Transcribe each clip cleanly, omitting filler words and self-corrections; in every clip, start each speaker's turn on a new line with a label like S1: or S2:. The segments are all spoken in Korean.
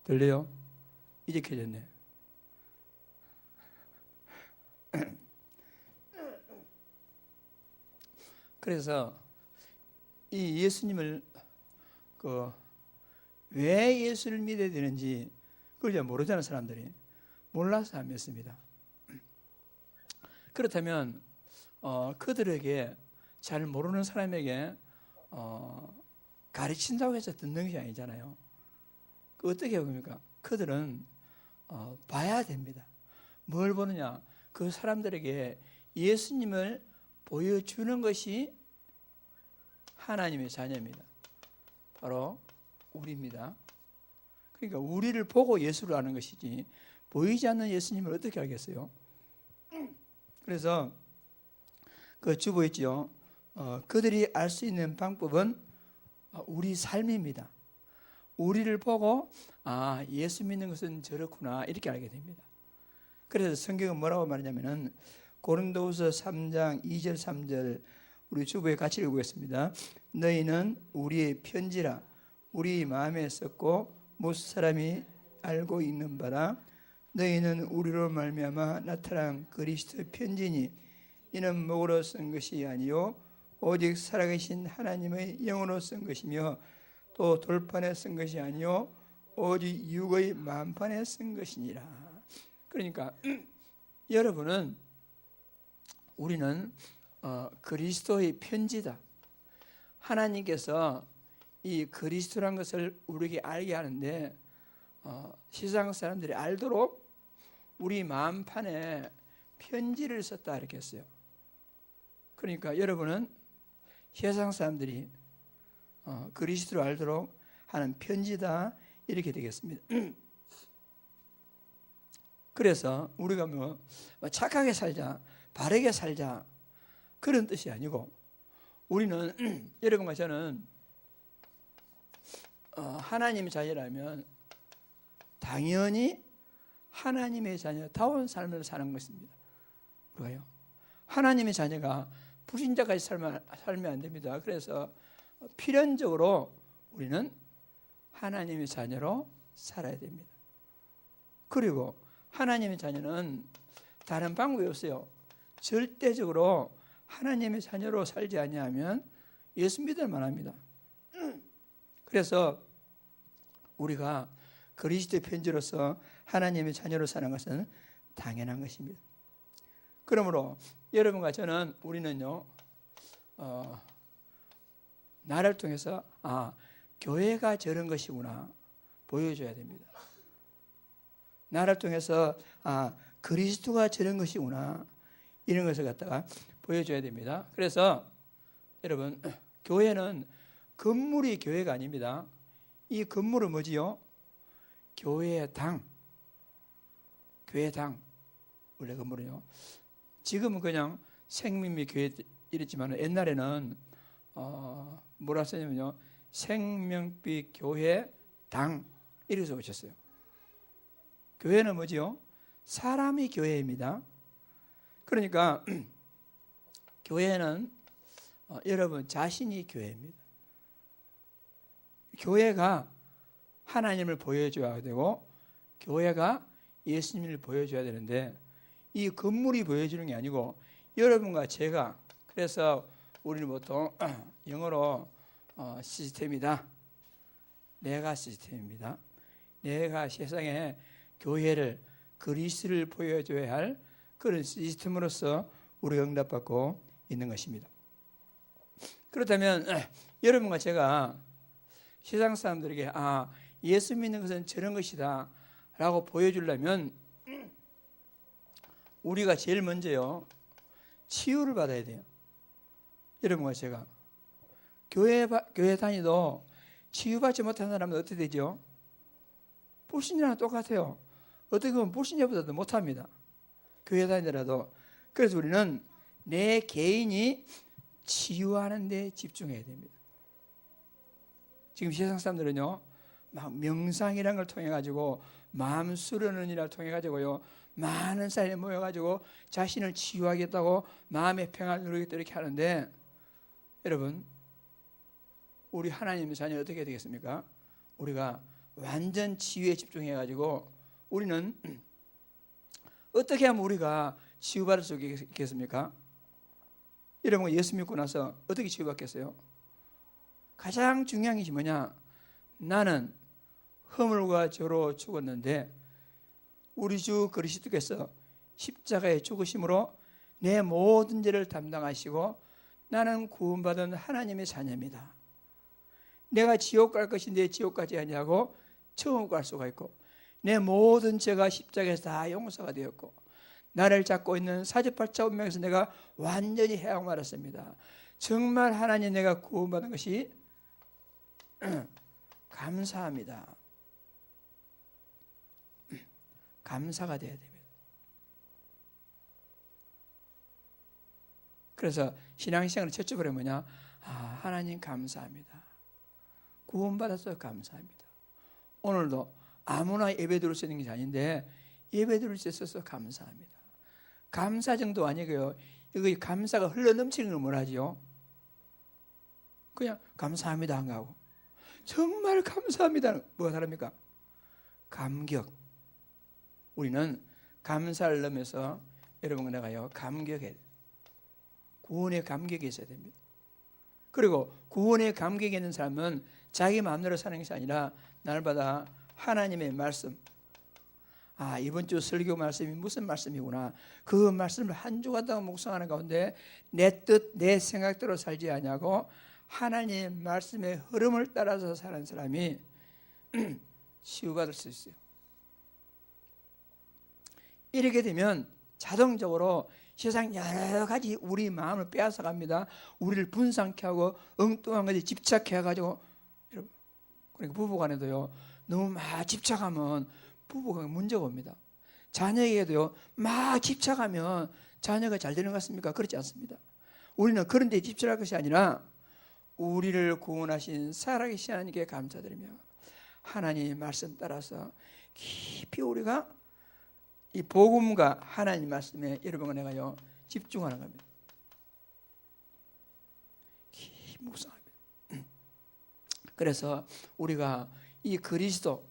S1: 들려요? 이제 켜졌네. 그래서 이 예수님을 왜 예수를 믿어야 되는지 그걸 잘 모르잖아요. 사람들이 몰라서 안 믿습니다. 그렇다면 그들에게 잘 모르는 사람에게 가르친다고 해서 듣는 것이 아니잖아요. 어떻게 보니까 그들은 봐야 됩니다. 뭘 보느냐? 그 사람들에게 예수님을 보여주는 것이 하나님의 자녀입니다. 바로 우리입니다. 그러니까 우리를 보고 예수를 아는 것이지 보이지 않는 예수님을 어떻게 알겠어요? 그래서 그 주보 있죠. 그들이 알 수 있는 방법은 우리 삶입니다. 우리를 보고 예수 믿는 것은 저렇구나 이렇게 알게 됩니다. 그래서 성경은 뭐라고 말하냐면은 고린도후서 3장 2절 3절 우리 주보에 같이 읽어보겠습니다. 너희는 우리의 편지라 우리 마음에 썼고 모든 사람이 알고 있는 바라 너희는 우리로 말미암아 나타난 그리스도의 편지니 이는 목으로 쓴 것이 아니요 오직 살아계신 하나님의 영으로 쓴 것이며 또 돌판에 쓴 것이 아니요 오직 육의 만판에 쓴 것이니라. 그러니까 여러분은 우리는 그리스도의 편지다. 하나님께서 이 그리스도란 것을 우리에게 알게 하는데 세상 사람들이 알도록 우리 마음판에 편지를 썼다 이렇게 했어요. 그러니까 여러분은 세상 사람들이 그리스도를 알도록 하는 편지다 이렇게 되겠습니다. 그래서 우리가 착하게 살자, 바르게 살자 그런 뜻이 아니고 우리는 여러분과 저는 하나님의 자녀라면 당연히 하나님의 자녀다운 삶을 사는 것입니다. 그래요. 하나님의 자녀가 불신자까지 살면 안 됩니다. 그래서 필연적으로 우리는 하나님의 자녀로 살아야 됩니다. 그리고 하나님의 자녀는 다른 방법이 없어요. 절대적으로 하나님의 자녀로 살지 아니하면 예수 믿을 만합니다. 그래서 우리가 그리스도의 편지로서 하나님의 자녀로 사는 것은 당연한 것입니다. 그러므로 여러분과 저는 우리는요 나를 통해서 교회가 저런 것이구나 보여줘야 됩니다. 나를 통해서 그리스도가 저런 것이구나 이런 것을 갖다가 보여줘야 됩니다. 그래서 여러분 교회는 건물이 교회가 아닙니다. 이 건물은 뭐지요? 교회당. 교회당. 원래 건물은요. 지금은 그냥 생명미 교회 이랬지만 옛날에는 뭐라 쓰냐면요. 생명빛 교회당 이래서 오셨어요. 교회는 뭐지요? 사람이 교회입니다. 그러니까 교회는 여러분 자신이 교회입니다. 교회가 하나님을 보여줘야 되고 교회가 예수님을 보여줘야 되는데 이 건물이 보여주는 게 아니고 여러분과 제가 그래서 우리는 보통 영어로 시스템이다. 내가 시스템입니다. 내가 세상에 교회를 그리스도를 보여줘야 할 그런 시스템으로서 우리가 응답받고 있는 것입니다. 그렇다면 여러분과 제가 세상 사람들에게 예수 믿는 것은 저런 것이다 라고 보여주려면 우리가 제일 먼저요 치유를 받아야 돼요. 여러분과 제가 교회 다니도 치유받지 못한 사람은 어떻게 되죠? 불신자랑 똑같아요. 어떻게 보면 불신자보다도 못합니다. 교회 다니더라도. 그래서 우리는 내 개인이 치유하는 데 집중해야 됩니다. 지금 세상 사람들은요 막 명상이라는 걸 통해 가지고 마음 수련을 통해 가지고요 많은 사람이 모여 가지고 자신을 치유하겠다고 마음의 평안을 누리겠다 이렇게 하는데 여러분 우리 하나님의 자녀 어떻게 되겠습니까? 우리가 완전 치유에 집중해 가지고 우리는 어떻게 하면 우리가 치유받을 수 있겠습니까? 여러분 예수 믿고 나서 어떻게 치유받겠어요? 가장 중요한 것이 뭐냐? 나는 허물과 죄로 죽었는데 우리 주 그리스도께서 십자가에 죽으심으로 내 모든 죄를 담당하시고 나는 구원받은 하나님의 자녀입니다. 내가 지옥 갈 것인데 지옥 가지 아니하고 천국 갈 수가 있고 내 모든 죄가 십자가에서 다 용서가 되었고 나를 잡고 있는 사주팔자 운명에서 내가 완전히 해방받았습니다. 정말 하나님 내가 구원받은 것이 감사합니다. 감사가 되어야 됩니다. 그래서 신앙생활의 첫 주부는 뭐냐? 하나님 감사합니다. 구원받아서 감사합니다. 오늘도 아무나 예배 드릴 수 있는 것이 아닌데 예배 드릴 수 있어서 감사합니다. 감사 정도 아니고요. 이거 감사가 흘러넘치는 걸 뭐라 하지요? 그냥 감사합니다 한 거하고 정말 감사합니다 뭐가 다릅니까? 감격. 우리는 감사를 넘어서 여러분 내가요 감격해. 구원의 감격이 있어야 됩니다. 그리고 구원의 감격이 있는 사람은 자기 마음대로 사는 것이 아니라 날마다 하나님의 말씀, 이번 주 설교 말씀이 무슨 말씀이구나. 그 말씀을 한 주간 동안 묵상하는 가운데 내 뜻, 내 생각대로 살지 아니하고 하나님의 말씀의 흐름을 따라서 사는 사람이 치유받을 수 있어요. 이렇게 되면 자동적으로 세상 여러 가지 우리 마음을 빼앗아 갑니다. 우리를 분산케 하고 엉뚱한 것에 집착해 가지고 여러분 그러니까 부부간에도요 너무 막 집착하면 부부가 문제가 옵니다. 자녀에게도요 막 집착하면 자녀가 잘 되는 것 같습니까? 그렇지 않습니다. 우리는 그런 데 집착할 것이 아니라 우리를 구원하신 살아계신 하나님께 감사드리며 하나님의 말씀 따라서 깊이 우리가 이 복음과 하나님 말씀에 여러분과 내가요 집중하는 겁니다. 깊이 묵상합니다. 그래서 우리가 이 그리스도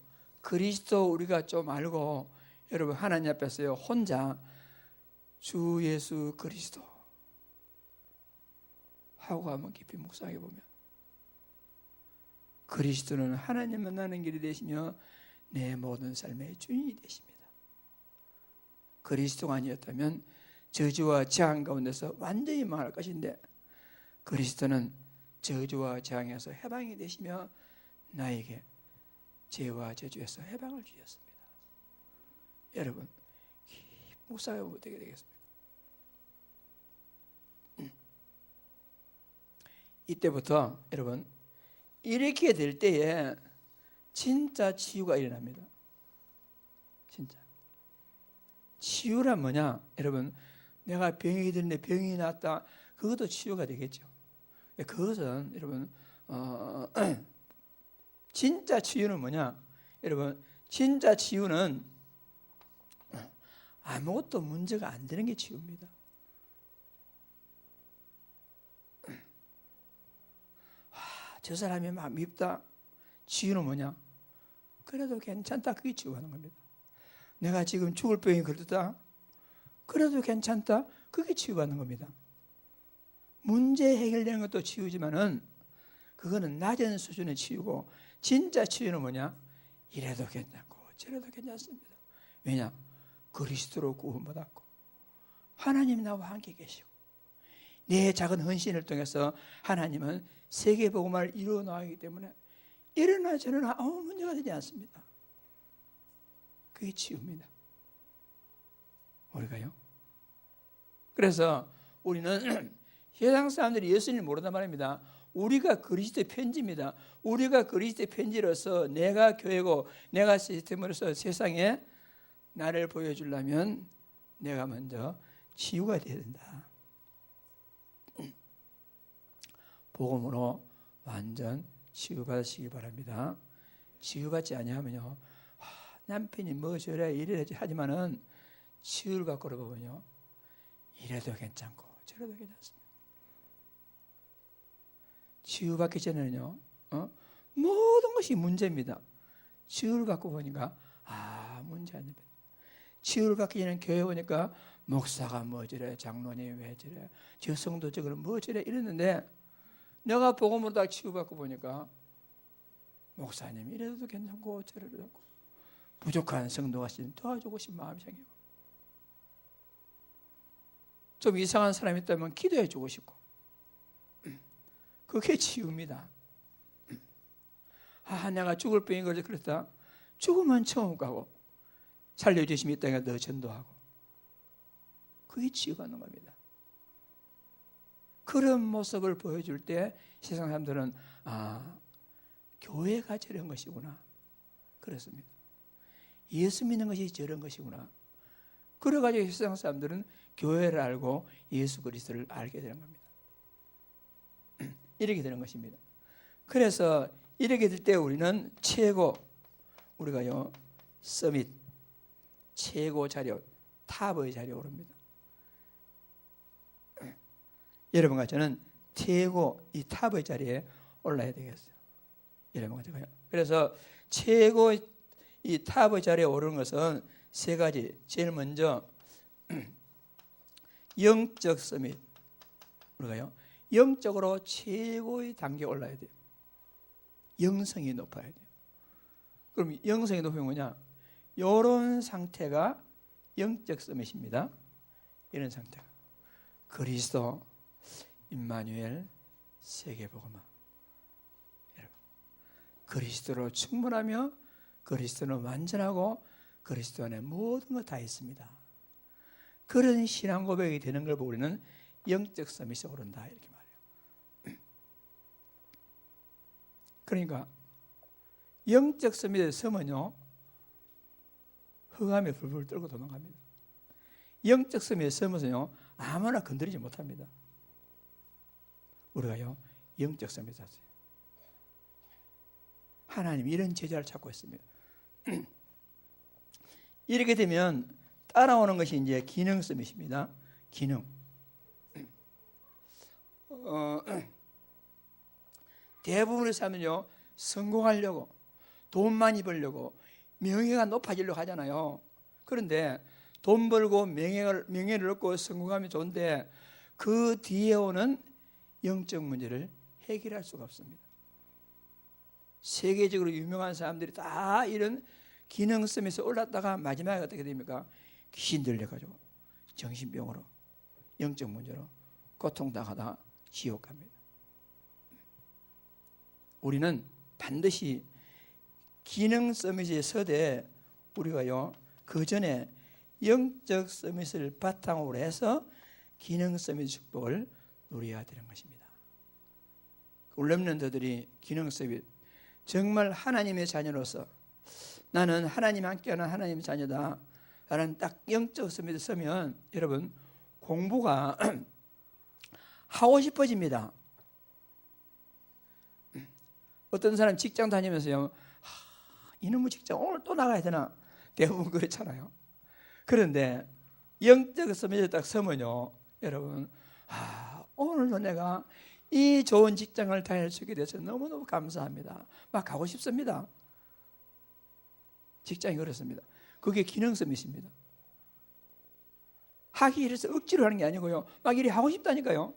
S1: 우리가 좀 알고 여러분 하나님 앞에서요 혼자 주 예수 그리스도 하고 한번 깊이 묵상해 보면 그리스도는 하나님 만나는 길이 되시며 내 모든 삶의 주인이 되십니다. 그리스도가 아니었다면 저주와 재앙 가운데서 완전히 망할 것인데 그리스도는 저주와 재앙에서 해방이 되시며 나에게 죄와 저주에서 해방을 주셨습니다. 여러분 묵상해보면 어떻게 되겠습니까? 이때부터 여러분 이렇게 될 때에 진짜 치유가 일어납니다. 진짜 치유란 뭐냐? 여러분 내가 병이 들는데 병이 났다 그것도 치유가 되겠죠. 그것은 여러분 진짜 치유는 뭐냐? 여러분 진짜 치유는 아무것도 문제가 안 되는 게 치유입니다. 저 사람이 막 밉다. 치유는 뭐냐? 그래도 괜찮다. 그게 치유하는 겁니다. 내가 지금 죽을 병이 걸렸다. 그래도 괜찮다. 그게 치유받는 겁니다. 문제 해결되는 것도 치유지만은 그거는 낮은 수준의 치유고 진짜 치유는 뭐냐? 이래도 괜찮고 저래도 괜찮습니다. 왜냐? 그리스도로 구원받았고 하나님 나와 함께 계시고 내 작은 헌신을 통해서 하나님은 세계 복음을 이루어 나가기 때문에 이러나 저러나 아무 문제가 되지 않습니다. 그게 치유입니다. 우리가요. 그래서 우리는 세상 사람들이 예수님을 모른단 말입니다. 우리가 그리스도의 편지입니다. 우리가 그리스도의 편지로서 내가 교회고 내가 시스템으로서 세상에 나를 보여주려면 내가 먼저 치유가 되어야 된다. 복음으로 완전 치유받으시기 바랍니다. 치유받지 아니하면요 남편이 뭐 저래 이래 하지만은 치유를 갖고 보면요 이래도 괜찮고 저래도 괜찮습니다. 치유받기 전에는요 모든 것이 문제입니다. 치유를 받고 보니까 문제 안 됩니다. 치유를 받기 전에 교회 오니까 목사가 뭐 저래, 장로님 왜 저래, 저 성도 저거는 뭐 저래 이랬는데 내가 복음으로 딱 치유받고 보니까 목사님 이래도 괜찮고 저래도 괜찮고 부족한 성도가 있으면 도와주고 싶은 마음이 생기고 좀 이상한 사람이 있다면 기도해 주고 싶고 그게 치유입니다. 내가 죽을 병인 거지 그랬다. 죽으면 처음 가고 살려주심이 있다니까 너 전도하고 그게 치유받는 겁니다. 그런 모습을 보여줄 때 세상 사람들은 교회가 저런 것이구나 그렇습니다. 예수 믿는 것이 저런 것이구나. 그래가지고 세상 사람들은 교회를 알고 예수 그리스도를 알게 되는 겁니다. 이렇게 되는 것입니다. 그래서 이렇게 될 때 우리는 우리가요 서밋 최고 자료 탑의 자리에 오릅니다. 여러분과 저는 최고 이 탑의 자리에 올라야 되겠어요. 여러분과 제가요. 그래서 최고 이 탑의 자리에 오르는 것은 세 가지. 제일 먼저 영적 서밋. 우리가요 영적으로 최고의 단계에 올라야 돼요. 영성이 높아야 돼요. 그럼 영성이 높으면 뭐냐? 이런 상태가 영적 서밋입니다. 이런 상태가 그리스도 임마누엘 세계복음화. 여러분, 그리스도로 충분하며 그리스도는 완전하고 그리스도 안에 모든 것 다 있습니다. 그런 신앙 고백이 되는 걸 보고 우리는 영적 서밋에 오른다 이렇게 말해요. 그러니까 영적 서밋에 서면요 흑암에 불불 떨고 도망갑니다. 영적 서밋에 서면서요 아무나 건드리지 못합니다. 우리가요 영적 서밋에 섰어요. 하나님 이런 제자를 찾고 있습니다. 이렇게 되면 따라오는 것이 이제 기능 서밋입니다. 기능. 대부분의 사람은요 성공하려고 돈 많이 벌려고 명예가 높아지려고 하잖아요. 그런데 돈 벌고 명예를 얻고 성공하면 좋은데 그 뒤에 오는 영적 문제를 해결할 수가 없습니다. 세계적으로 유명한 사람들이 다 이런 기능 서밋에 올랐다가 마지막에 어떻게 됩니까? 귀신 들려가지고 정신병으로 영적 문제로 고통당하다 지옥 갑니다. 우리는 반드시 기능 서밋에 서되 우리가요 그 전에 영적 서밋을 바탕으로 해서 기능 서밋 축복을 누려야 되는 것입니다. 렘넌트들이 기능 서밋 정말 하나님의 자녀로서 나는 하나님 함께하는 하나님의 자녀다 라는 딱 영적 서밋에 서면 여러분 공부가 하고 싶어집니다. 어떤 사람 직장 다니면서요 이놈의 직장 오늘 또 나가야 되나 대부분 그렇잖아요. 그런데 영적 서밋에 딱 서면요 여러분 오늘도 내가 이 좋은 직장을 다닐 수 있게 돼서 너무너무 감사합니다. 막 가고 싶습니다. 직장이 그렇습니다. 그게 기능 서밋입니다. 하기 싫어서 억지로 하는 게 아니고요 막 일이 하고 싶다니까요.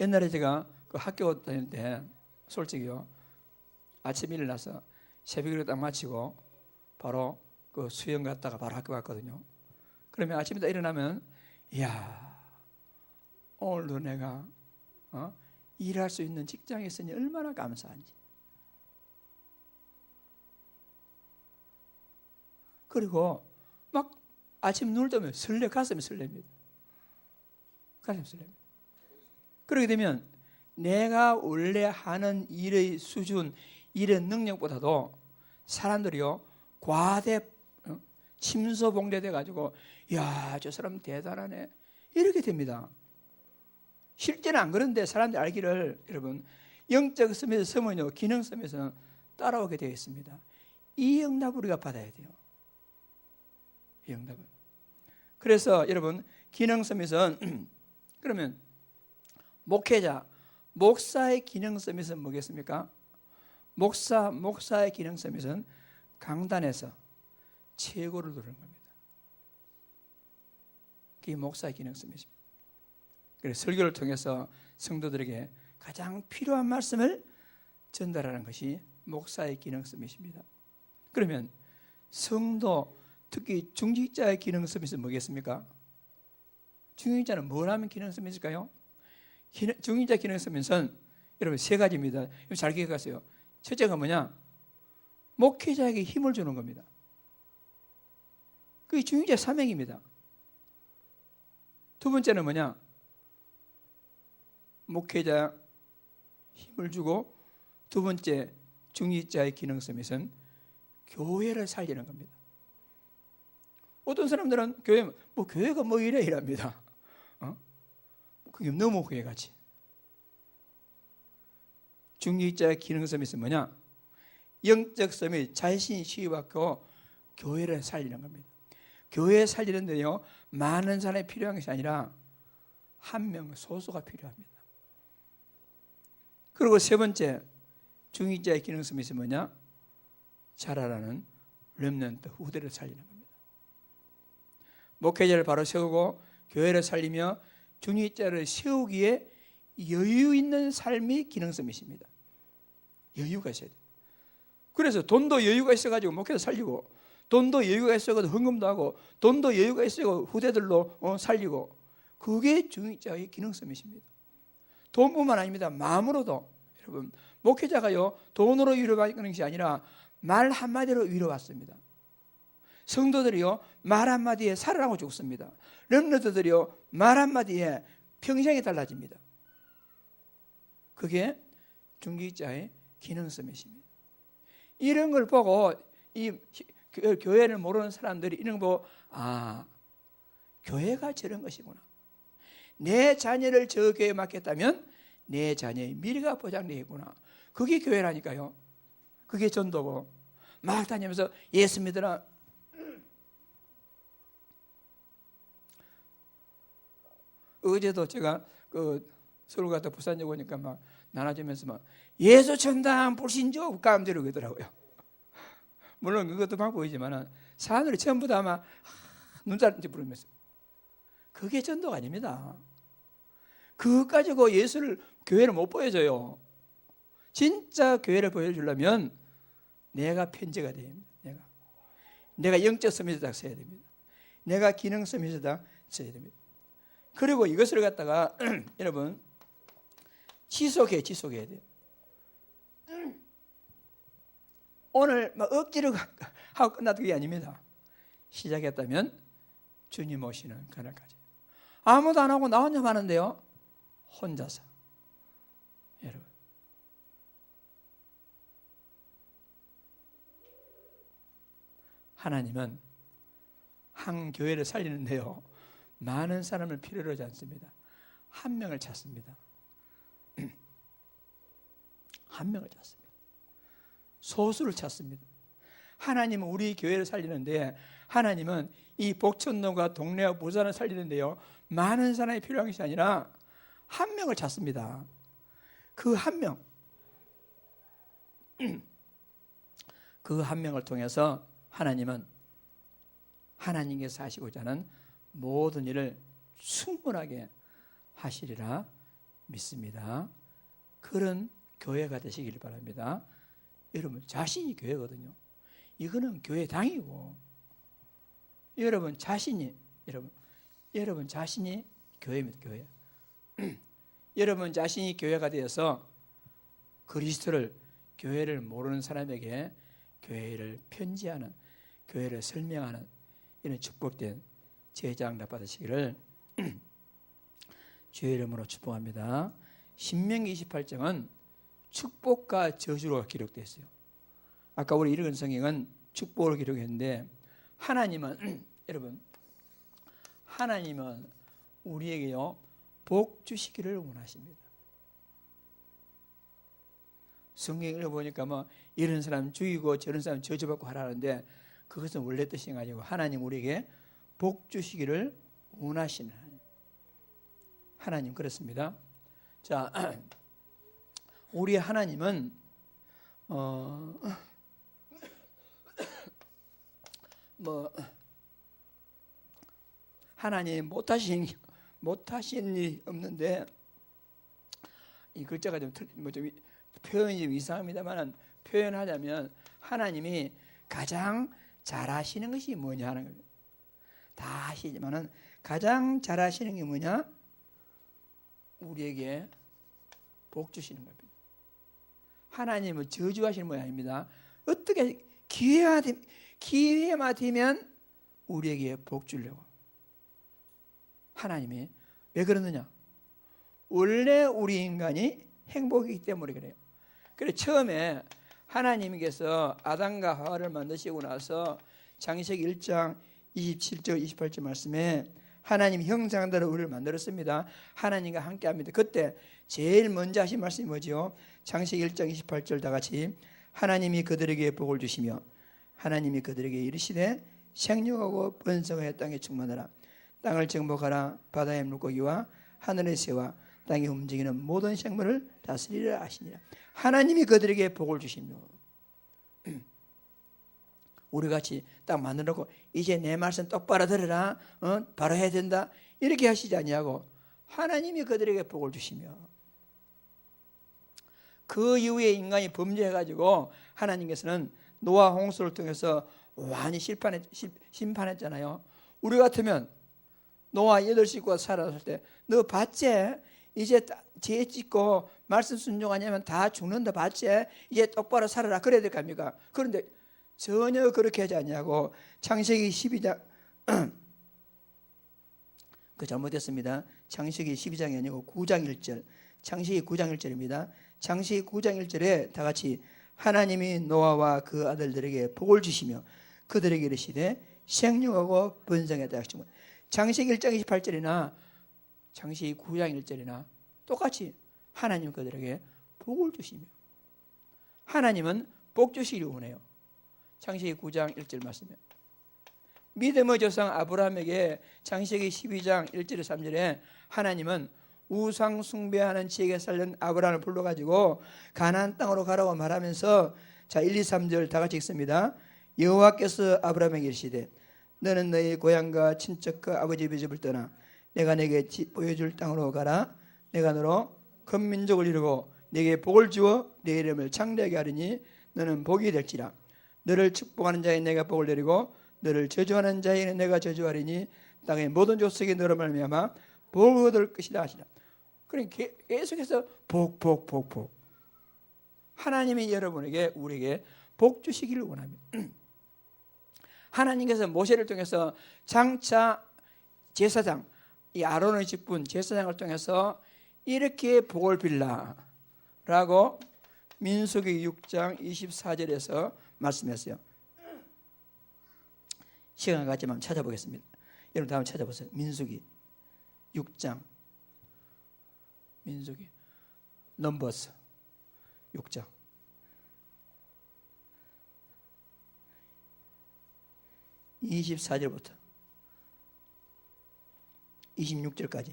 S1: 옛날에 제가 그 학교 다닐 때 솔직히요 아침에 일어나서 새벽에 딱 마치고 바로 그 수영 갔다가 바로 학교 갔거든요. 그러면 아침에 딱 일어나면 이야 오늘도 내가 일할 수 있는 직장에 있으니 얼마나 감사한지. 그리고 막 아침 눈을 뜨면 가슴이 설렙니다. 가슴이 설렙니다. 그렇게 되면 내가 원래 하는 일의 수준, 일의 능력보다도 사람들이요 과대 침소봉대돼 가지고 야, 저 사람 대단하네 이렇게 됩니다. 실제는 안 그런데 사람들이 알기를 여러분 영적 서밋에 서면요 기능 서밋에서는 따라오게 되어 있습니다. 이 응답을 우리가 받아야 돼요. 이 응답을. 그래서 여러분 기능 서밋은 그러면 목회자, 목사의 기능 서밋은 뭐겠습니까? 목사의 기능성에서는 강단에서 최고를 누르는 겁니다. 그게 목사의 기능성이십니다. 그래서 설교를 통해서 성도들에게 가장 필요한 말씀을 전달하는 것이 목사의 기능성이십니다. 그러면 성도, 특히 중직자의 기능성이 뭐겠습니까? 중직자는 뭘 하면 기능성이 있을까요? 중직자 기능성은 여러분 세 가지입니다. 잘 기억하세요. 첫째가 뭐냐? 목회자에게 힘을 주는 겁니다. 그게 중직자의 사명입니다. 두 번째는 뭐냐? 목회자 힘을 주고, 두 번째 중직자의 기능성에서는 교회를 살리는 겁니다. 어떤 사람들은 교회가 뭐 이래 이랍니다. 그게 너무 교회같이. 중직자의 기능성에서 뭐냐? 영적 섬이 자신이 치유받고 교회를 살리는 겁니다. 교회 살리는데요, 많은 사람이 필요한 것이 아니라 한 명 소수가 필요합니다. 그리고 세 번째 중직자의 기능성이 뭐냐? 자라나는 렘넌트 후대를 살리는 겁니다. 목회자를 바로 세우고 교회를 살리며 중직자를 세우기에 여유 있는 삶이 기능성이십니다. 여유가 있어야 돼요. 그래서 돈도 여유가 있어가지고 목회자 살리고, 돈도 여유가 있어가지고 헌금도 하고, 돈도 여유가 있어가지고 후대들로 살리고, 그게 중직자의 기능성이십니다. 돈뿐만 아닙니다. 마음으로도. 여러분, 목회자가요 돈으로 위로받는 것이 아니라 말 한마디로 위로받습니다. 성도들이요 말 한마디에 살아나고 죽습니다. 렘넌트들이요 말 한마디에 평생이 달라집니다. 그게 중직자의 기능성이십니다. 이런 걸 보고 이 교회를 모르는 사람들이 이런 거 보고, 교회가 저런 것이구나. 내 자녀를 저 교회에 맡겼다면 내 자녀의 미래가 보장되겠구나. 그게 교회라니까요. 그게 전도고. 막 다니면서 예수 믿으라. 어제도 제가 서울 갔다 부산 오니까 막 나눠주면서 막 예수 천당 불신조 국가함대로 그러더라고요. 물론 그것도 방법이지만 사람들이 전부 다 막 눈자른지 부르면서, 그게 전도가 아닙니다. 그것 가지고 예수를, 교회를 못 보여줘요. 진짜 교회를 보여주려면 내가 편제가 됩니다. 내가 영적 서밋에다 써야 됩니다. 내가 기능 서밋에다 써야 됩니다. 그리고 이것을 갖다가 여러분 지속해야 돼요. 오늘 막 억지로 하고 끝나는 게 아닙니다. 시작했다면 주님 오시는 그날까지. 아무도 안 하고 나 혼자 하는데요, 혼자서. 여러분, 하나님은 한 교회를 살리는데요, 많은 사람을 필요로 하지 않습니다. 한 명을 찾습니다. 한 명을 찾습니다. 소수를 찾습니다. 하나님은 우리 교회를 살리는데, 하나님은 이 복천동과 동네와 부산을 살리는데요, 많은 사람이 필요한 것이 아니라 한 명을 찾습니다. 그 한 명, 그 한 명을 통해서 하나님은 하나님께서 하시고자 하는 모든 일을 충분하게 하시리라 믿습니다. 그런 교회가 되시길 바랍니다. 여러분 자신이 교회거든요. 이거는 교회당이고, 여러분 자신이 교회입니다. 교회. 여러분 자신이 교회가 되어서 그리스도를, 교회를 모르는 사람에게 교회를 편지하는, 교회를 설명하는 이런 축복된 제자앙 받으시기를 주의 이름으로 축복합니다. 신명기 28장은 축복과 저주로 기록되어 있어요. 아까 우리 읽은 성경은 축복을 기록했는데, 하나님은 여러분, 하나님은 우리에게요 복 주시기를 원하십니다. 성경 읽어보니까 뭐 이런 사람 죽이고 저런 사람 저주받고 하라는데, 그것은 원래 뜻이 아니고 하나님 우리에게 복 주시기를 원하시는 하나님 그렇습니다. 자, 우리 하나님은 뭐 하나님 못하신 일이 없는데 이 글자가 좀 표현이 좀 이상합니다만 표현하자면 하나님이 가장 잘하시는 것이 뭐냐 하는 거예요. 다 하시지만은 가장 잘하시는 게 뭐냐? 우리에게 복 주시는 겁니다. 하나님을 저주하시는 모양이 아닙니다. 어떻게 기회만 되면 우리에게 복 주려고. 하나님이 왜 그러느냐? 원래 우리 인간이 행복이기 때문에 그래요. 그래 처음에 하나님께서 아담과 하와를 만드시고 나서 창세기 1장 27절 28절 말씀에 하나님 형상대로 우리를 만들었습니다. 하나님과 함께합니다. 그때 제일 먼저 하신 말씀이 뭐죠? 창세기 1장 28절 다 같이 하나님이 그들에게 복을 주시며 하나님이 그들에게 이르시되 생육하고 번성하여 땅에 충만하라. 땅을 정복하라. 바다의 물고기와 하늘의 새와 땅에 움직이는 모든 생물을 다스리라 하시니라. 하나님이 그들에게 복을 주시며 우리 같이 딱 만들어놓고 이제 내 말씀 똑바로 들으라. 바로 해야 된다. 이렇게 하시지 아니하고 하나님이 그들에게 복을 주시며 그 이후에 인간이 범죄해가지고 하나님께서는 노아 홍수를 통해서 완전히 심판했잖아요. 우리 같으면 노아 8식구가 살았을 때 너 봤지? 이제 죄 짓고 말씀 순종하냐면 다 죽는다 봤지? 이제 똑바로 살아라 그래야 될 거 아닙니까? 그런데 전혀 그렇게 하지 않냐고 창세기 12장 그 잘못했습니다. 창세기 12장이 아니고 9장 1절 창세기 9장 1절입니다. 창세기 9장 1절에 다 같이 하나님이 노아와 그 아들들에게 복을 주시며 그들에게 이르시되 생육하고 번성하다. 창세기 1장 28절이나 창세기 9장 1절이나 똑같이 하나님 그들에게 복을 주시며 하나님은 복 주시기를 원해요. 창세기 9장 1절 말씀에 믿음의 조상 아브라함에게 창세기 12장 1절에 3절에 하나님은 우상 숭배하는 지역에 살던 아브라함을 불러가지고 가나안 땅으로 가라고 말하면서 자 1, 2, 3절 다 같이 읽습니다. 여호와께서 아브라함에게 이르시되 너는 너희 고향과 친척과 아버지 집을 떠나 내가 내게 보여줄 땅으로 가라. 내가 너로 큰 민족을 이루고 내게 복을 주어 내 이름을 창대하게 하리니 너는 복이 될지라. 너를 축복하는 자에 내가 복을 내리고 너를 저주하는 자에는 내가 저주하리니 땅의 모든 족속이 너로 말미암아 복을 얻을 것이다 하시라. 그러니까 계속해서 복. 하나님이 여러분에게 우리에게 복 주시기를 원합니다. 하나님께서 모세를 통해서 장차 제사장 이 아론의 직분 제사장을 통해서 이렇게 복을 빌라라고 민수기 6장 24절에서 말씀했어요. 시간 가지만 찾아보겠습니다. 여러분 다음 찾아보세요. 민수기 6장 민수기 넘버스 6장 24절부터 26절까지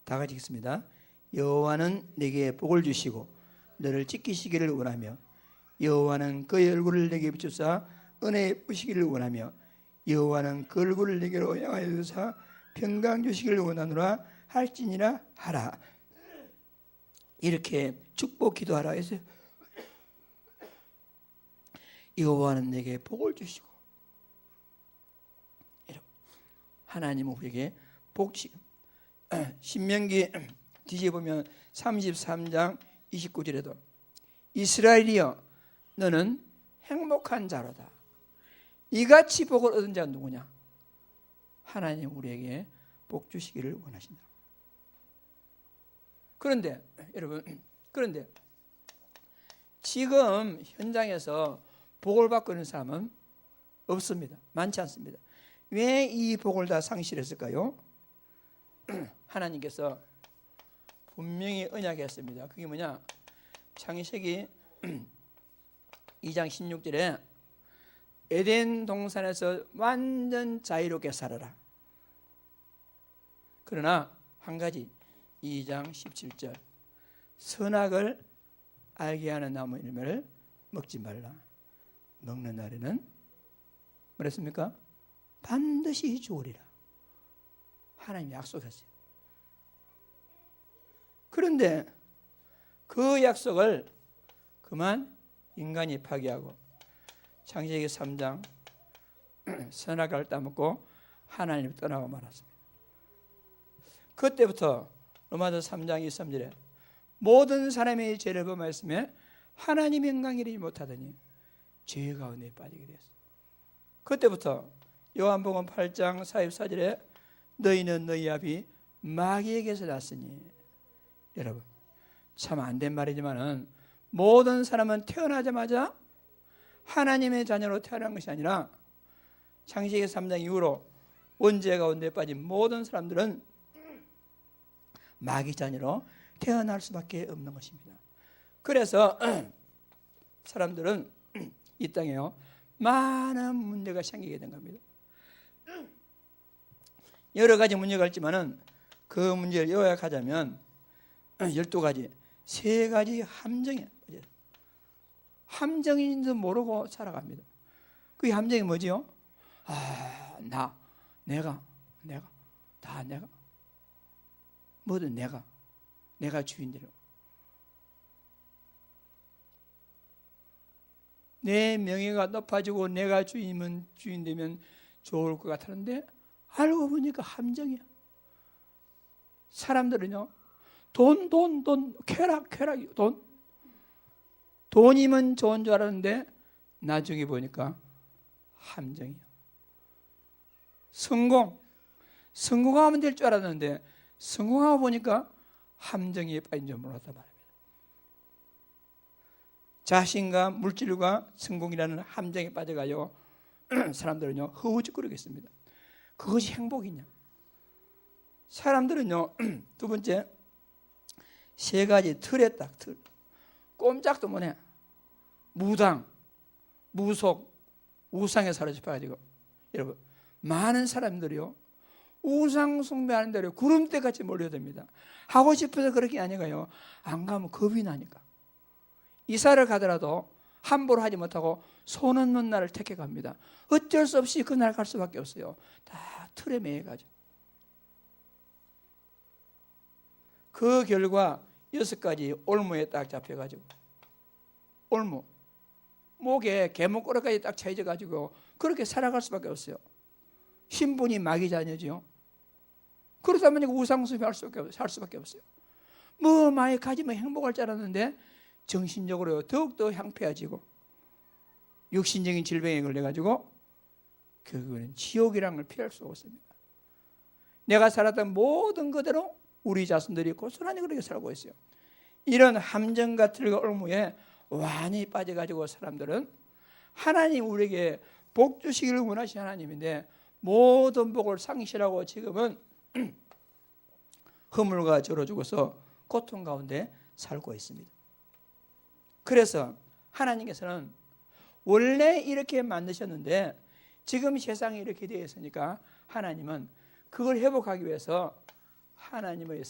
S1: 다 같이 읽습니다. 여호와는 내게 복을 주시고 너를 지키시기를 원하며 여호와는 그의 얼굴을 내게 비추사 은혜에 부시기를 원하며 여호와는 그 얼굴을 내게로 향하여 두사 평강 주시기를 원하노라 할지니라 하라. 이렇게 축복 기도하라 했어요. 여호와는 내게 복을 주시고 하나님은 우리에게 복 주시고 신명기 뒤집으면 33장 29절에도 이스라엘이여 너는 행복한 자로다. 이같이 복을 얻은 자는 누구냐? 하나님 우리에게 복 주시기를 원하신다. 그런데 여러분 지금 현장에서 복을 받고 있는 사람은 없습니다. 많지 않습니다. 왜 이 복을 다 상실했을까요? 하나님께서 분명히 언약했습니다. 그게 뭐냐? 창세기 2장 16절에 에덴 동산에서 완전 자유롭게 살아라. 그러나 한 가지 2장 17절 선악을 알게 하는 나무 열매를 먹지 말라. 먹는 날에는 뭐랬습니까? 반드시 죽으리라. 하나님이 약속했어요. 그런데 그 약속을 그만 인간이 파기하고 창세기 3장 선악과를 따먹고 하나님을 떠나고 말았습니다. 그때부터 로마서 3장 23절에 모든 사람이 죄를 범하였으며 하나님의 영광을 이루지 못하더니 죄 가운데 빠지게 되었어요. 그때부터 요한복음 8장 44절에 너희는 너희 아비 마귀에게서 났으니, 여러분 참 안 된 말이지만은 모든 사람은 태어나자마자 하나님의 자녀로 태어난 것이 아니라 창세기 3장 이후로 원죄 가운데 빠진 모든 사람들은 마귀 자녀로 태어날 수밖에 없는 것입니다. 그래서 사람들은 이 땅에요 많은 문제가 생기게 된 겁니다. 여러 가지 문제가 있지만은 그 문제를 요약하자면 12가지, 3가지 함정이에요. 함정인지도 모르고 살아갑니다. 그 함정이 뭐지요? 내가 뭐든 내가 주인대로, 내 명예가 높아지고 내가 주인 되면 좋을 것 같았는데 알고 보니까 함정이야. 사람들은요 돈, 쾌락, 돈이면 좋은 줄 알았는데 나중에 보니까 함정이야. 성공하면 될 줄 알았는데 성공하고 보니까 함정에 빠진 줄 몰랐단 말입니다. 자신과 물질과 성공이라는 함정에 빠져가지고 사람들은요 허우적거리겠습니다. 그것이 행복이냐? 사람들은요 두 번째 3가지 틀에 딱 틀, 꼼짝도 못해. 무당, 무속, 우상에 사로잡혀가지고, 여러분 많은 사람들이요 우상 숭배하는 대로 구름대같이 몰려듭니다. 하고 싶어서 그렇게 아니가요, 안 가면 겁이 나니까. 이사를 가더라도 함부로 하지 못하고 손 없는 날을 택해갑니다. 어쩔 수 없이 그날 갈 수밖에 없어요. 다 틀에 매여가지고. 그 결과 6가지 올무에 딱 잡혀가지고, 올무 목에 개목꼬리까지 딱 차여져가지고 그렇게 살아갈 수밖에 없어요. 신분이 마귀 자녀죠. 그러다 보니까 우상숭배 할 수밖에 없어요. 뭐 많이 가지면 행복할 줄 알았는데 정신적으로 더욱더 향폐해지고 육신적인 질병에 걸려가지고 결국에는 지옥이라는 걸 피할 수가 없습니다. 내가 살았던 모든 그대로 우리 자손들이 고스란히 그렇게 살고 있어요. 이런 함정과 틀과 올무에 완전히 빠져가지고 사람들은 하나님 우리에게 복 주시기를 원하시는 하나님인데 모든 복을 상실하고 지금은 허물과 저로 죽어서 고통 가운데 살고 있습니다. 그래서 하나님께서는 원래 이렇게 만드셨는데 지금 세상이 이렇게 되어 있으니까 하나님은 그걸 회복하기 위해서 하나님의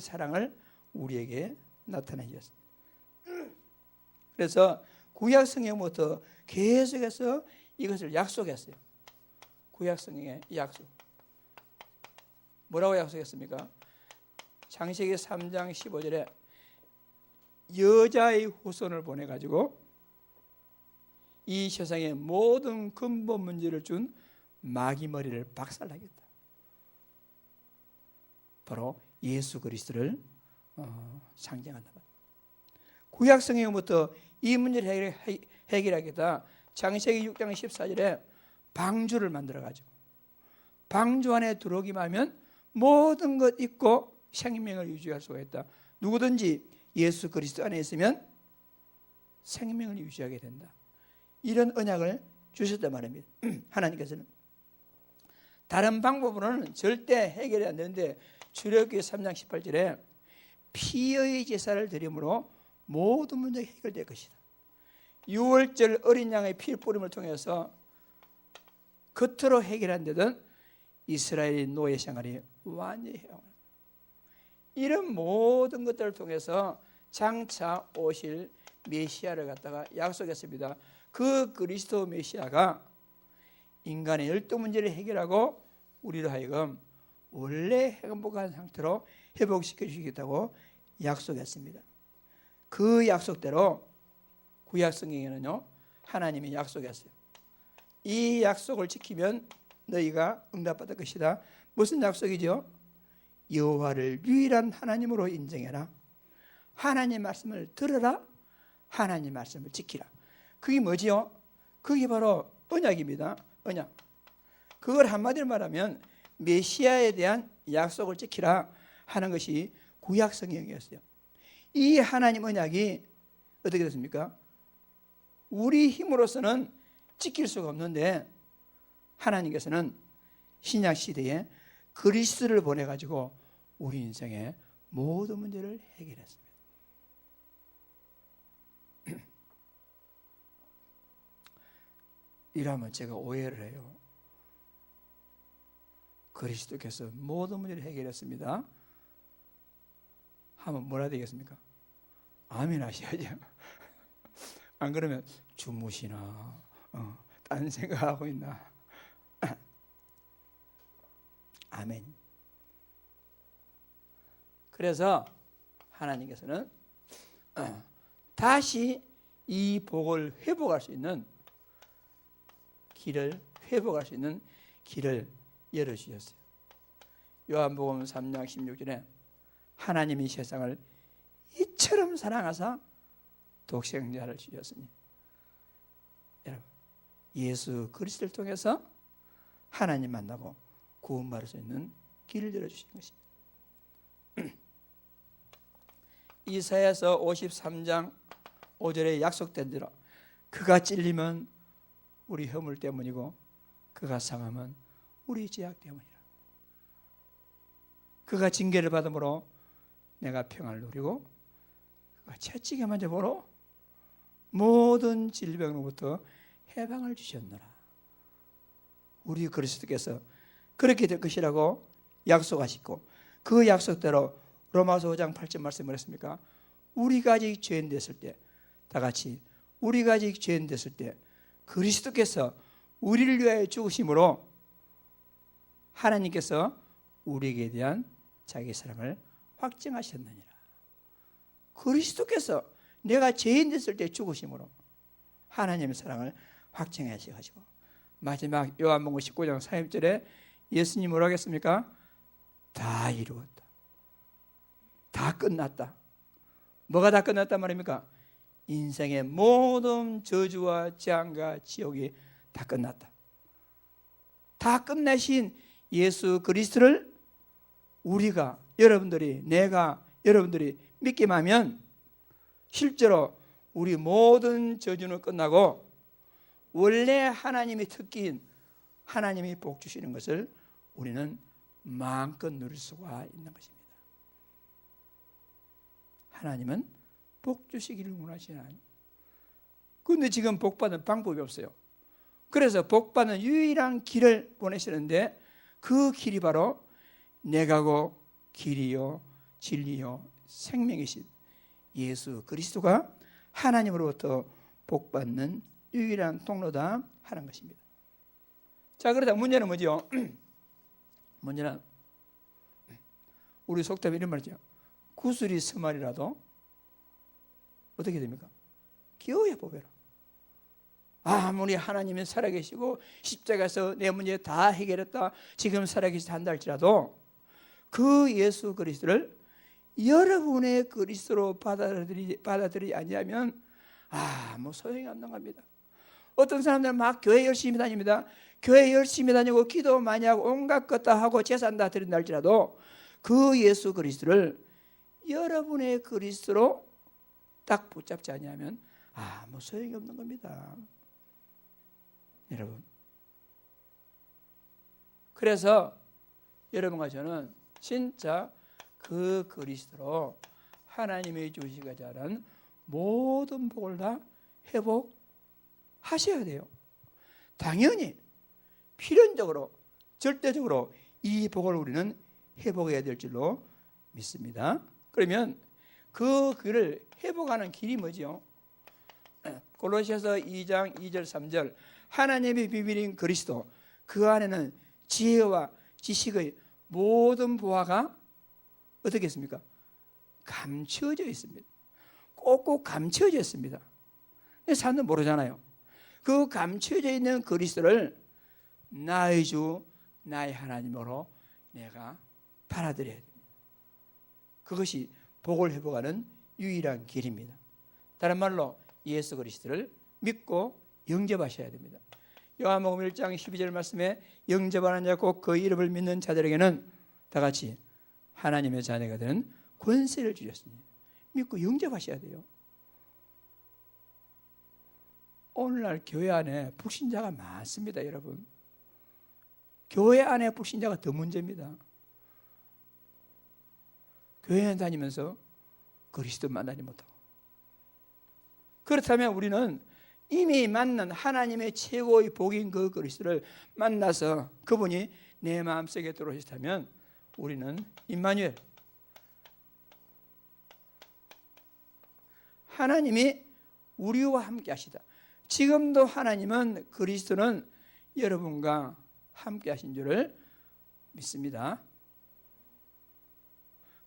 S1: 사랑을 우리에게 나타내셨습니다. 그래서 구약 성경부터 계속해서 이것을 약속했어요. 구약 성경의 약속. 뭐라고 약속했습니까? 창세기 3장 15절에 여자의 후손을 보내가지고 이 세상의 모든 근본 문제를 준 마귀 머리를 박살나겠다. 바로 예수 그리스도를 상징한다. 구약 성경부터 이 문제를 해결하겠다. 창세기 6장 14절에 방주를 만들어가지고 방주 안에 들어오기만 하면 모든 것 잊고 생명을 유지할 수가 있다. 누구든지 예수 그리스도 안에 있으면 생명을 유지하게 된다. 이런 언약을 주셨단 말입니다. 하나님께서는 다른 방법으로는 절대 해결이 안 되는데 출애굽기 3장 18절에 피의 제사를 드림으로 모든 문제가 해결될 것이다. 6월절 어린 양의 피 뿌림을 통해서 겉으로 해결 안 되던 이스라엘의 노예 생활이 완전히 해요. 이런 모든 것들을 통해서 장차 오실 메시아를 갖다가 약속했습니다. 그 그리스도 메시아가 인간의 12문제를 해결하고 우리로 하여금 원래 행복한 상태로 회복시켜 주시겠다고 약속했습니다. 그 약속대로 구약 성경에는요, 하나님이 약속했어요. 이 약속을 지키면 너희가 응답받을 것이다. 무슨 약속이죠? 여호와를 유일한 하나님으로 인정해라. 하나님 말씀을 들어라. 하나님 말씀을 지키라. 그게 뭐지요? 그게 바로 언약입니다. 언약. 그걸 한마디로 말하면 메시아에 대한 약속을 지키라 하는 것이 구약 성경이었어요. 이 하나님 언약이 어떻게 됐습니까? 우리 힘으로서는 지킬 수가 없는데 하나님께서는 신약 시대에 그리스도를 보내가지고 우리 인생의 모든 문제를 해결했습니다. 이러면 제가 오해를 해요. 그리스도께서 모든 문제를 해결했습니다 하면 뭐라 되겠습니까? 아멘 하셔야죠. 안 그러면 주무시나 딴 생각하고 있나. 아멘. 그래서 하나님께서는 다시 이 복을 회복할 수 있는 길을 열어주셨어요. 요한복음 3장 16절에 하나님이 세상을 이처럼 사랑하사 독생자를 주셨으니, 여러분, 예수 그리스도를 통해서 하나님 만나고 구원받을 수 있는 길을 열어주신 것입니다. 이사야서 53장 5절에 약속된 대로 그가 찔리면 우리 허물 때문이고 그가 상함은 우리 죄악 때문이라. 그가 징계를 받음으로 내가 평안을 누리고 그가 채찍에 맞아보로 모든 질병으로부터 해방을 주셨노라. 우리 그리스도께서 그렇게 될 것이라고 약속하시고 그 약속대로 로마서 5장 8절 말씀을 했습니까? 우리가 아직 죄인 됐을 때, 다 같이 우리가 아직 죄인 됐을 때 그리스도께서 우리를 위하여 죽으심으로 하나님께서 우리에게 대한 자기 사랑을 확증하셨느니라. 그리스도께서 내가 죄인 됐을 때 죽으심으로 하나님의 사랑을 확증하셔가지고 마지막 요한복음 19장 40절에 예수님이 뭐라고 하겠습니까? 다 이루었다. 다 끝났다. 뭐가 다 끝났단 말입니까? 인생의 모든 저주와 재앙과 지옥이 다 끝났다. 다 끝내신 예수 그리스도를 우리가, 여러분들이, 내가, 여러분들이 믿기만 하면 실제로 우리 모든 저주는 끝나고 원래 하나님의 특기인 하나님이 복 주시는 것을 우리는 마음껏 누릴 수가 있는 것입니다. 하나님은 복 주시기를 원하시는 하나님. 그런데 지금 복 받는 방법이 없어요. 그래서 복 받는 유일한 길을 보내시는데 그 길이 바로 내가고 길이요 진리요 생명이신 예수 그리스도가 하나님으로부터 복 받는 유일한 통로다 하는 것입니다. 자, 그러다 문제는 뭐죠? 문제는 우리 속담에 이런 말이죠. 구슬이 스말이라도 어떻게 됩니까? 기어야 뽑아라. 아무리 하나님이 살아계시고 십자가에서 내 문제 다 해결했다, 지금 살아계시다 한다 할지라도 그 예수 그리스도를 여러분의 그리스도로 받아들이지 아니하면 아무 소용이 없는 겁니다. 어떤 사람들은 막 교회 열심히 다닙니다. 교회 열심히 다니고 기도 많이 하고 온갖 것 다 하고 재산 다 드린다 할지라도 그 예수 그리스도를 여러분의 그리스도로 딱 붙잡지 아니하면 아무 소용이 없는 겁니다. 여러분, 그래서 여러분과 저는 진짜 그 그리스도로 하나님이 주시고자 하는 모든 복을 다 회복하셔야 돼요. 당연히 필연적으로 절대적으로 이 복을 우리는 회복해야 될 줄로 믿습니다. 그러면 그 길을 회복하는 길이 뭐죠? 골로새서 2장 2절 3절 하나님의 비밀인 그리스도 그 안에는 지혜와 지식의 모든 보화가 어떻게 했습니까? 감추어져 있습니다. 꼭꼭 감추어져 있습니다. 사람들은 모르잖아요. 그 감추어져 있는 그리스도를 나의 주 나의 하나님으로 내가 받아들여야 됩니다. 그것이 복을 회복하는 유일한 길입니다. 다른 말로 예수 그리스도를 믿고 영접하셔야 됩니다. 요한복음 1장 12절 말씀에 영접하는 자 곧 그 이름을 믿는 자들에게는 다 같이 하나님의 자녀가 되는 권세를 주셨으니 믿고 영접하셔야 돼요. 오늘날 교회 안에 불신자가 많습니다. 여러분, 교회 안에 불신자가 더 문제입니다. 교회 다니면서 그리스도 만나지 못하고. 그렇다면 우리는 이미 만난 하나님의 최고의 복인 그 그리스도를 만나서 그분이 내 마음속에 들어오셨다면 우리는 임마누엘, 하나님이 우리와 함께 하시다. 지금도 하나님은 그리스도는 여러분과 함께 하신 줄을 믿습니다.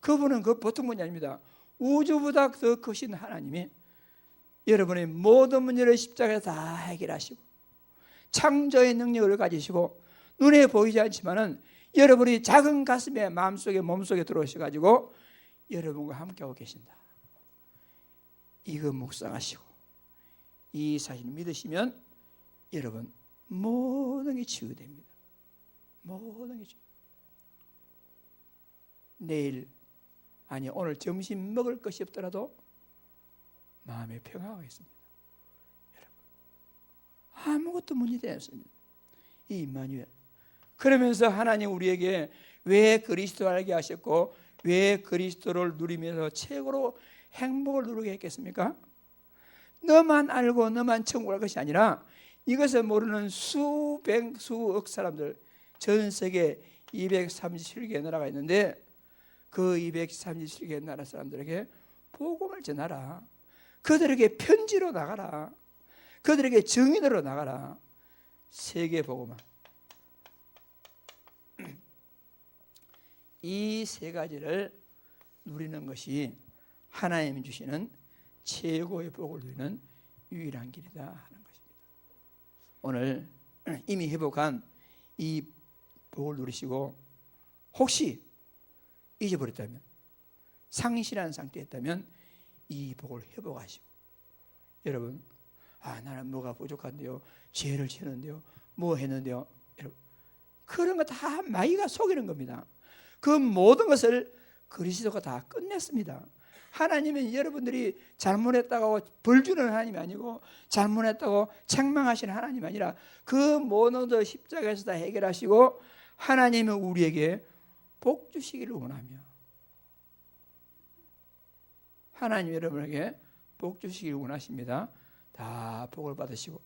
S1: 그분은 그 보통 분이 아닙니다. 우주보다 더 크신 하나님이 여러분의 모든 문제를 십자가에 다 해결하시고 창조의 능력을 가지시고 눈에 보이지 않지만은 여러분이 작은 가슴에 마음속에 몸속에 들어오셔가지고 여러분과 함께하고 계신다. 이거 묵상하시고 이 사실을 믿으시면 여러분 모든 게 치유됩니다. 모든 게 치유. 내일 아니 오늘 점심 먹을 것이 없더라도 마음의 평화가 있습니다. 여러분 아무것도 문제되지 않습니다. 이 임마누엘. 그러면서 하나님 우리에게 왜 그리스도를 알게 하셨고 왜 그리스도를 누리면서 최고로 행복을 누리게 했겠습니까? 너만 알고 너만 천국 갈 것이 아니라 이것을 모르는 수백 수억 사람들, 전 세계 237개 나라가 있는데 그 237개 나라 사람들에게 복음을 전하라. 그들에게 편지로 나가라. 그들에게 증인으로 나가라. 세계 복음화. 이 세 가지를 누리는 것이 하나님이 주시는 최고의 복을 누리는 유일한 길이다 하는 것입니다. 오늘 이미 회복한 이 복을 누리시고 혹시 잊어버렸다면 상실한 상태였다면 이 복을 회복하시고 여러분 나는 뭐가 부족한데요, 죄를 지는데요, 뭐 했는데요, 여러분 그런 거 다 마귀가 속이는 겁니다. 그 모든 것을 그리스도가 다 끝냈습니다. 하나님은 여러분들이 잘못했다고 벌 주는 하나님이 아니고 잘못했다고 책망하시는 하나님이 아니라 그 모든 것을 십자가에서 다 해결하시고 하나님은 우리에게 복 주시기를 원하며 하나님 여러분에게 복 주시기를 원하십니다. 다 복을 받으시고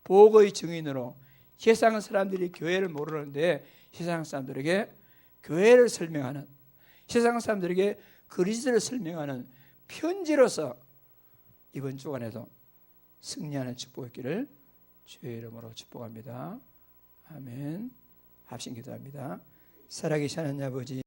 S1: 복의 증인으로 세상 사람들이 교회를 모르는데 세상 사람들에게 교회를 설명하는, 세상 사람들에게 그리스도를 설명하는 편지로서 이번 주간에도 승리하는 축복했기를 주의 이름으로 축복합니다. 아멘. 합심 기도합니다. 살아계신 하나님 아버지,